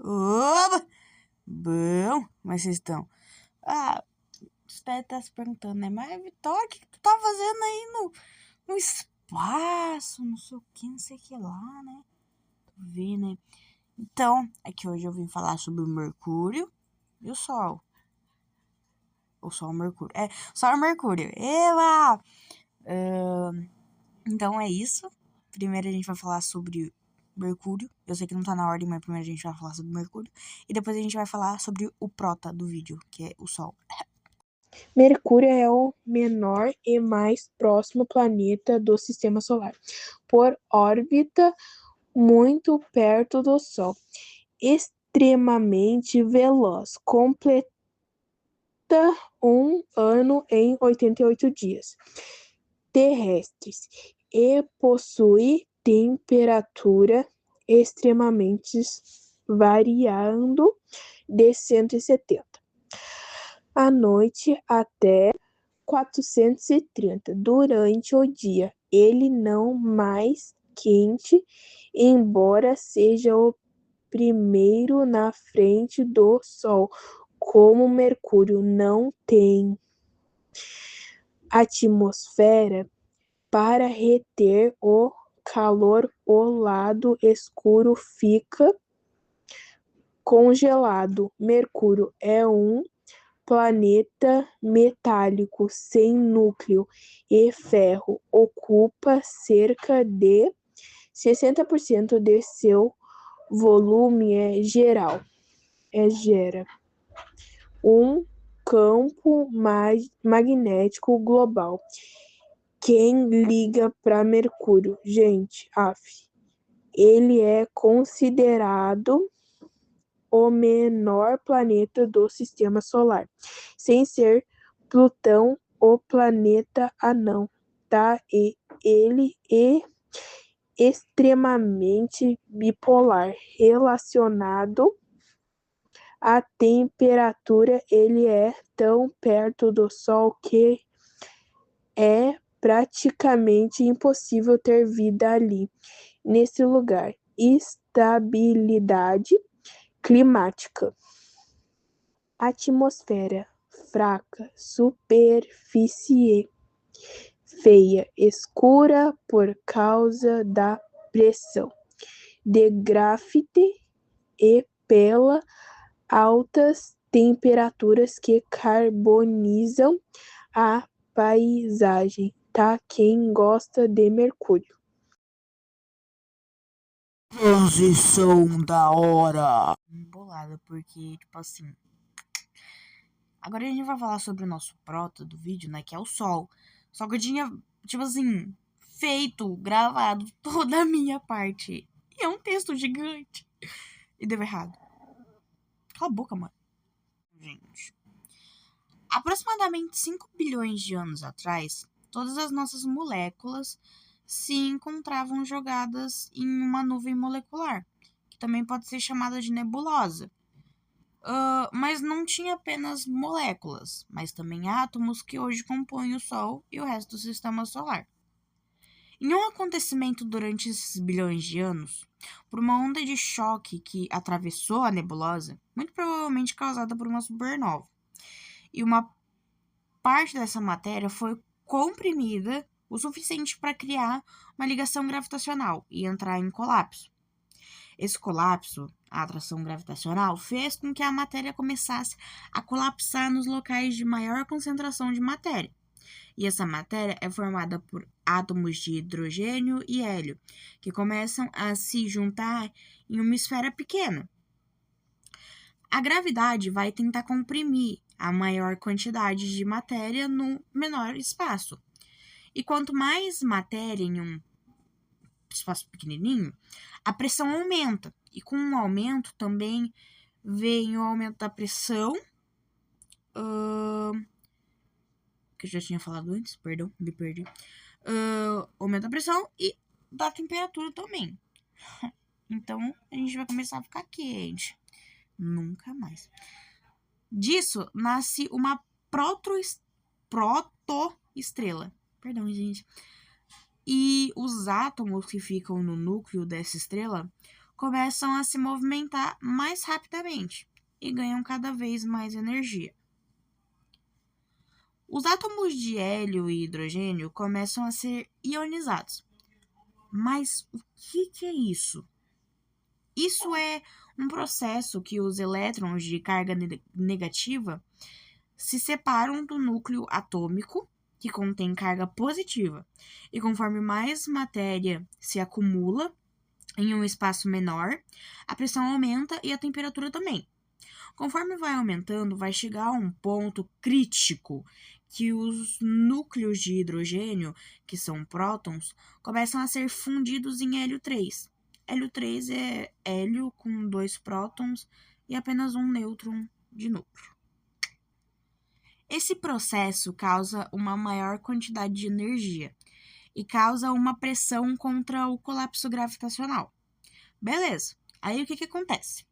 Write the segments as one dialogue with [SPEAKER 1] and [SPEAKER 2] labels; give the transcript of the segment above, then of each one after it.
[SPEAKER 1] Oba! Bom, mas vocês estão. Você deve estar se perguntando, né? Mas, Vitória, o que tu tá fazendo aí no espaço? Não sei o que, não sei o que lá, né? Tu vê, né? Então, é que hoje eu vim falar sobre o Mercúrio e o Sol. O Sol e o Mercúrio. Sol e Mercúrio. Eba! Então é isso. Primeiro a gente vai falar sobre Mercúrio. Eu sei que não tá na ordem, mas primeiro a gente vai falar sobre Mercúrio. E depois a gente vai falar sobre o prota do vídeo, que é o Sol.
[SPEAKER 2] Mercúrio é o menor e mais próximo planeta do Sistema Solar, por órbita muito perto do Sol. Extremamente veloz, completa um ano em 88 dias terrestres e possui temperatura extremamente variando de 170 à noite até 430 durante o dia. Ele não mais quente, embora seja o primeiro na frente do Sol, como Mercúrio não tem atmosfera para reter o calor, o lado escuro fica congelado. Mercúrio é um planeta metálico sem núcleo e ferro ocupa cerca de 60% de seu volume gera um campo magnético global. Quem liga para Mercúrio? Gente, ele é considerado o menor planeta do Sistema Solar, sem ser Plutão, o planeta anão, tá? E ele é extremamente bipolar, relacionado à temperatura, ele é tão perto do Sol que é praticamente impossível ter vida ali, nesse lugar. Estabilidade climática. Atmosfera fraca, superfície feia, escura por causa da pressão de grafite e pela altas temperaturas que carbonizam a paisagem, tá? Quem gosta de Mercúrio.
[SPEAKER 1] Transição da hora. Bolada, porque, tipo assim. Agora a gente vai falar sobre o nosso prota do vídeo, né? Que é o Sol. Só que eu tinha, tipo assim, feito, gravado toda a minha parte. E é um texto gigante. E deu errado. Cala a boca, mano. Gente. Aproximadamente 5 bilhões de anos atrás, todas as nossas moléculas se encontravam jogadas em uma nuvem molecular, que também pode ser chamada de nebulosa. Mas não tinha apenas moléculas, mas também átomos que hoje compõem o Sol e o resto do sistema solar. Em um acontecimento durante esses bilhões de anos, por uma onda de choque que atravessou a nebulosa, muito provavelmente causada por uma supernova, e uma parte dessa matéria foi comprimida o suficiente para criar uma ligação gravitacional e entrar em colapso. Esse colapso, a atração gravitacional, fez com que a matéria começasse a colapsar nos locais de maior concentração de matéria. E essa matéria é formada por átomos de hidrogênio e hélio, que começam a se juntar em uma esfera pequena. A gravidade vai tentar comprimir a maior quantidade de matéria no menor espaço. E quanto mais matéria em um espaço pequenininho, a pressão aumenta. E com o aumento também vem o aumento da pressão, que eu já tinha falado antes, perdão, me perdi. Aumento da pressão e da temperatura também. Então, a gente vai começar a ficar quente. Nunca mais. Disso nasce uma protoestrela. Perdão, gente. E os átomos que ficam no núcleo dessa estrela começam a se movimentar mais rapidamente e ganham cada vez mais energia. Os átomos de hélio e hidrogênio começam a ser ionizados. Mas o que é isso? Isso é um processo que os elétrons de carga negativa se separam do núcleo atômico, que contém carga positiva, e conforme mais matéria se acumula em um espaço menor, a pressão aumenta e a temperatura também. Conforme vai aumentando, vai chegar a um ponto crítico que os núcleos de hidrogênio, que são prótons, começam a ser fundidos em hélio 3. Hélio 3 é hélio com 2 prótons e apenas um nêutron de núcleo. Esse processo causa uma maior quantidade de energia e causa uma pressão contra o colapso gravitacional. Beleza, aí o que acontece?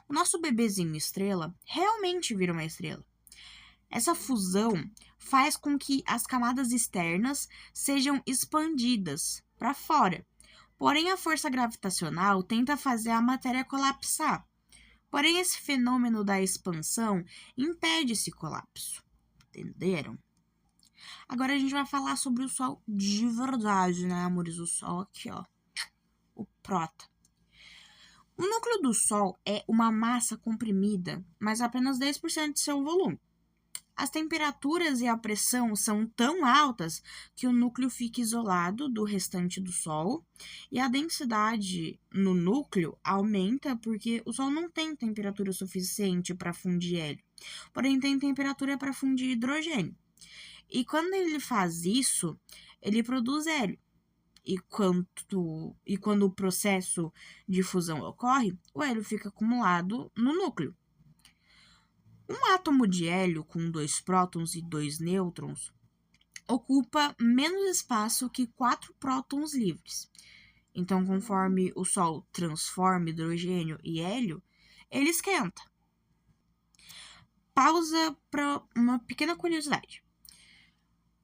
[SPEAKER 1] O nosso bebezinho estrela realmente vira uma estrela. Essa fusão faz com que as camadas externas sejam expandidas para fora. Porém, a força gravitacional tenta fazer a matéria colapsar. Porém, esse fenômeno da expansão impede esse colapso. Entenderam? Agora a gente vai falar sobre o Sol de verdade, né, amores? O Sol aqui, ó. O próton. O núcleo do Sol é uma massa comprimida, mas apenas 10% de seu volume. As temperaturas e a pressão são tão altas que o núcleo fica isolado do restante do Sol e a densidade no núcleo aumenta porque o Sol não tem temperatura suficiente para fundir hélio, porém tem temperatura para fundir hidrogênio. E quando ele faz isso, ele produz hélio. E quando o processo de fusão ocorre, o hélio fica acumulado no núcleo. Um átomo de hélio com 2 prótons e 2 nêutrons ocupa menos espaço que 4 prótons livres. Então, conforme o Sol transforma hidrogênio e hélio, ele esquenta. Pausa para uma pequena curiosidade.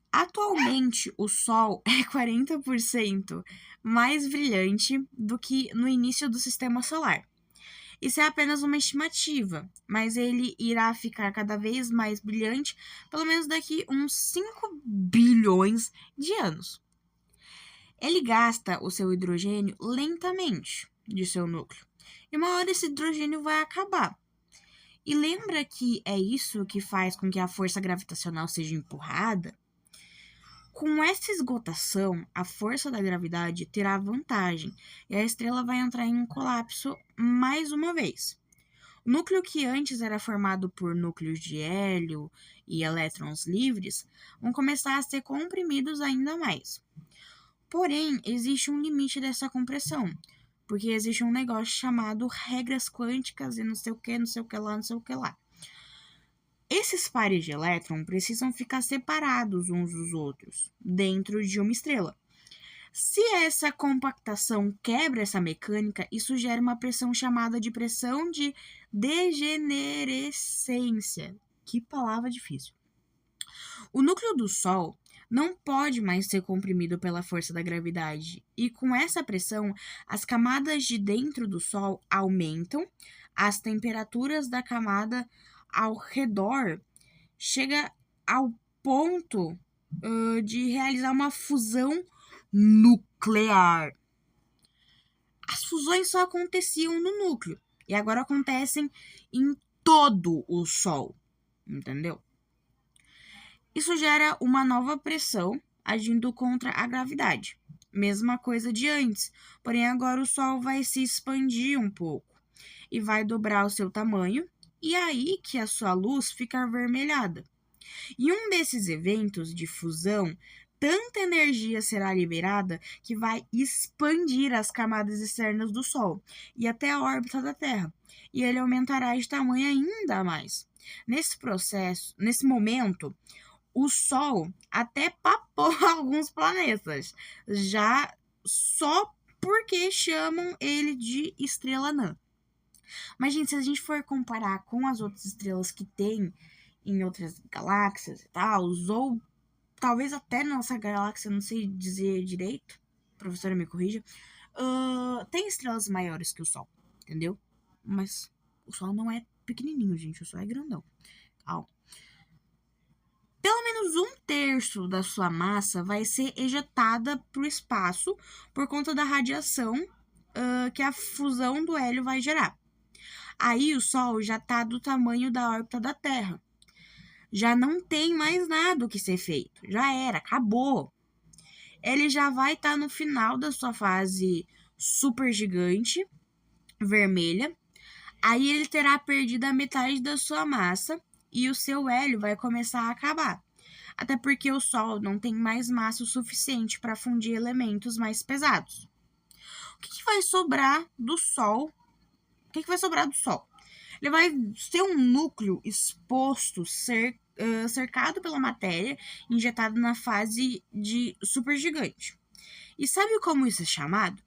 [SPEAKER 1] Atualmente, o Sol é 40% mais brilhante do que no início do Sistema Solar. Isso é apenas uma estimativa, mas ele irá ficar cada vez mais brilhante, pelo menos daqui uns 5 bilhões de anos. Ele gasta o seu hidrogênio lentamente de seu núcleo, e uma hora esse hidrogênio vai acabar. E lembra que é isso que faz com que a força gravitacional seja empurrada? Com essa esgotação, a força da gravidade terá vantagem e a estrela vai entrar em um colapso mais uma vez. O núcleo que antes era formado por núcleos de hélio e elétrons livres vão começar a ser comprimidos ainda mais. Porém, existe um limite dessa compressão, porque existe um negócio chamado regras quânticas e não sei o que, não sei o que lá, não sei o que lá. Esses pares de elétron precisam ficar separados uns dos outros, dentro de uma estrela. Se essa compactação quebra essa mecânica, isso gera uma pressão chamada de pressão de degenerescência. Que palavra difícil. O núcleo do Sol não pode mais ser comprimido pela força da gravidade, e com essa pressão, as camadas de dentro do Sol aumentam, as temperaturas da camada ao redor chega ao ponto de realizar uma fusão nuclear. As fusões só aconteciam no núcleo e agora acontecem em todo o Sol, entendeu? Isso gera uma nova pressão agindo contra a gravidade. Mesma coisa de antes, porém agora o Sol vai se expandir um pouco e vai dobrar o seu tamanho, e aí que a sua luz fica avermelhada. Em um desses eventos de fusão, tanta energia será liberada que vai expandir as camadas externas do Sol e até a órbita da Terra, e ele aumentará de tamanho ainda mais. Nesse momento, o Sol até papou alguns planetas, já só porque chamam ele de estrela anã. Mas, gente, se a gente for comparar com as outras estrelas que tem em outras galáxias e tal, ou talvez até na nossa galáxia, não sei dizer direito, a professora me corrija, Tem estrelas maiores que o Sol, entendeu? Mas o Sol não é pequenininho, gente. O Sol é grandão. Calma. Pelo menos 1/3 da sua massa vai ser ejetada para o espaço por conta da radiação que a fusão do hélio vai gerar. Aí o Sol já está do tamanho da órbita da Terra. Já não tem mais nada o que ser feito. Já era, acabou. Ele já vai estar no final da sua fase supergigante, vermelha. Aí ele terá perdido a metade da sua massa e o seu hélio vai começar a acabar. Até porque o Sol não tem mais massa o suficiente para fundir elementos mais pesados. O que vai sobrar do Sol? O que vai sobrar do Sol? Ele vai ter um núcleo exposto, cercado pela matéria, injetado na fase de supergigante. E sabe como isso é chamado?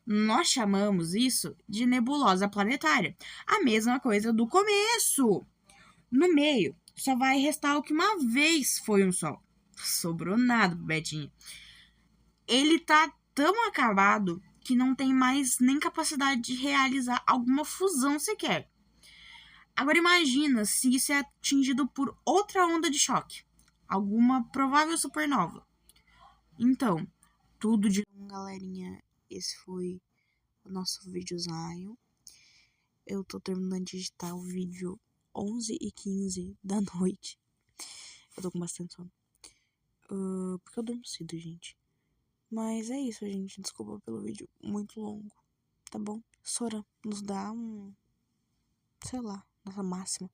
[SPEAKER 1] Nós chamamos isso de nebulosa planetária. A mesma coisa do começo. No meio, só vai restar o que uma vez foi um Sol. Sobrou nada pro Betinho. Ele tá tão acabado que não tem mais nem capacidade de realizar alguma fusão sequer. Agora imagina se isso é atingido por outra onda de choque, alguma provável supernova. Então, tudo de bom, galerinha. Esse foi o nosso videozinho. Eu tô terminando de editar o vídeo 11h15 da noite. Eu tô com bastante sono. Porque eu durmo cedo, gente. Mas é isso, gente. Desculpa pelo vídeo muito longo. Tá bom? Sora, nos dá sei lá, nossa máxima.